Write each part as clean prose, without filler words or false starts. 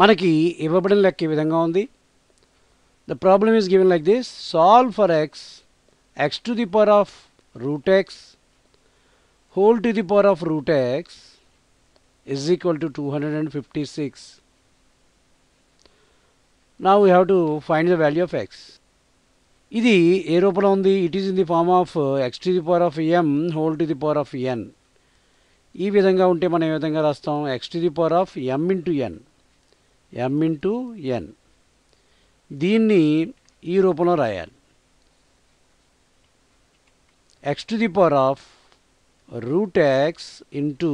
మనకి ఇవ్వబడిన లెక్క ఈ విధంగా ఉంది. The problem is given like this: solve for x to the power of root x whole to the power of root x is equal to 256. Now we have to find the value of x. ఇది ఏ రూపంలో ఉంది? It is in the form of x to the power of m whole to the power of n. ఈ విధంగా ఉంటే మనం ఏ విధంగా రాస్తాం? x to the power of m into n. m into n. దీన్ని ఈ రూపంలో రాయాలి. x to the power of root x into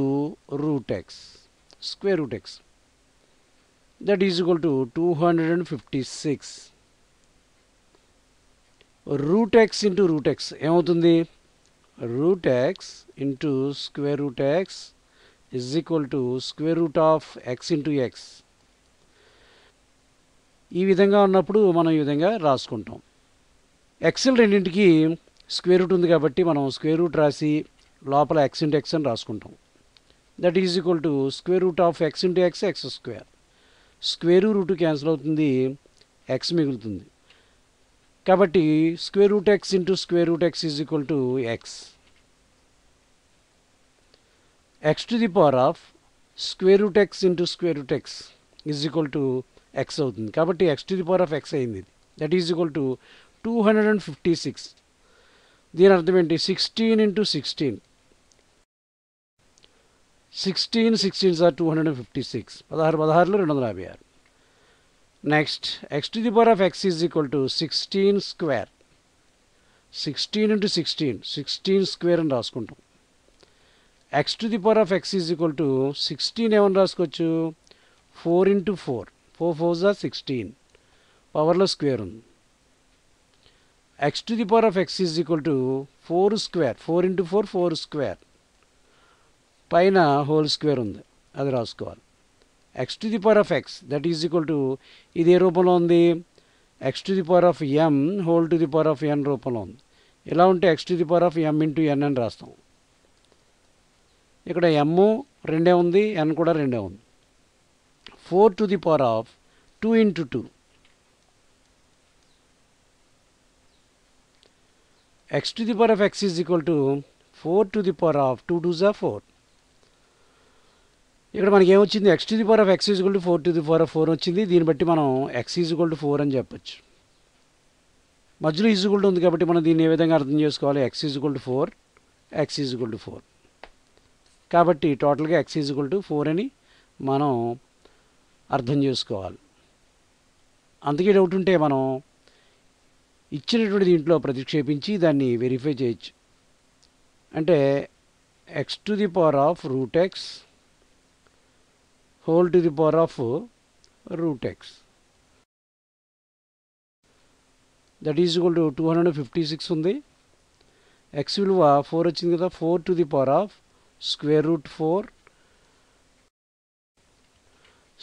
root x, square root x. That is equal to 256. Root x into root x ఏమవుతుంది? root x into square root x is equal to square root of x into x. ఈ విధంగా ఉన్నప్పుడు మనం ఈ విధంగా రాసుకుంటాం. XL రెండింటికి square root ఉంది కాబట్టి మనం స్క్వేర్ రూట్ రాసి లోపల ఎక్స్ ఇంటూ ఎక్స్ అని రాసుకుంటాం. That is equal to square root of x into x, x square. Square root cancel అవుతుంది, ఎక్స్ మిగులుతుంది. కాబట్టి square root x into square root x is equal to x. X to the power of square root x into square root x is equal to x అవుతుంది. కాబట్టి x to the power of x అయింది. That is equal to 256. దీని అర్థం ఏంటి? 16 into 16. 16 16s are 256. 16 256. Next X to the power of x is equal to 16 square. 16 into 16, 16 square అని రాసుకుంటాం. X to the power of x is equal to 16 ఏమని రాసుకోవచ్చు? 4 into 4, 4 4s are 16. పవర్లో square ఉంది. X to the power of x is equal to 4 square. 4 into 4, 4 square. పైన whole square ఉంది, అది రాసుకోవాలి. X to the power of x that is equal to, ఇది ఏ రూపంలో ఉంది? X to the power of m whole to the power of n రూపంలో ఉంది. ఇలా ఉంటే x to the power of m into n అని రాస్తాం. ఇక్కడ ఎమ్ రెండే ఉంది, ఎన్ కూడా రెండే ఉంది. 4 to the power of 2 into 2. X to the power of x is equal to 4 to the power of 2 2s are 4. ఇక్కడ మనకి ఏమొచ్చింది? x to the power of x is equal to 4 to the power of 4 వచ్చింది. దీన్ని బట్టి మనం x is equal to 4 అని చెప్పచ్చు. మధ్యలో ఈజ్ ఈక్వల్ టు ఉంది కాబట్టి మనం దీన్ని ఏ విధంగా అర్థం చేసుకోవాలి? x is equal to 4, x is equal to 4. కాబట్టి టోటల్గా x is equal to 4 అని మనం అర్థం చేసుకోవాలి. అందుకే డౌట్ ఉంటే మనం ఇచ్చినటువంటి దీంట్లో ప్రతిక్షేపించి దాన్ని వెరిఫై చేయొచ్చు. అంటే X to the power of root x whole to the power of root x that is equal to 256 ఉంది. ఎక్స్ విలువ 4 వచ్చింది కదా, 4 to the power of square route 4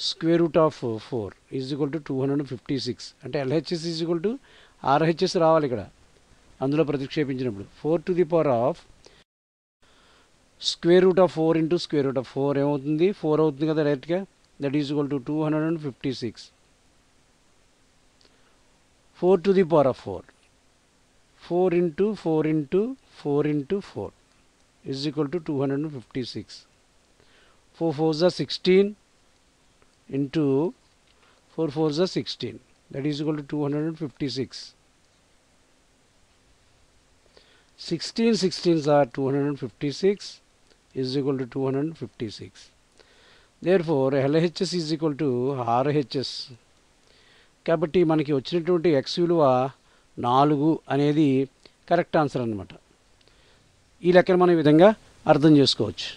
square root of 4 is equal to 256. అంటే LHS is equal to RHS రావాలి ఇక్కడ అందులో ప్రతిక్షేపించినప్పుడు. 4 to the power of square root of 4 into square root of 4 ఏమవుతుంది? 4 అవుతుంది కదా డైరెక్ట్గా. That is equal to 256. 4 to the power of 4, 4 into 4 into 4 into 4 is equal to 256. 4 4s are 16 into 4 4s are 16. That is equal to 256. 16 16s are 256 is equal to 256. Therefore LHS is equal to RHS. కాబట్టి మనకి వచ్చినటువంటి x విలువ 4 అనేది correct answer అన్నమాట. ఈ లెక్కను మనం ఈ విధంగా అర్థం చేసుకోవచ్చు.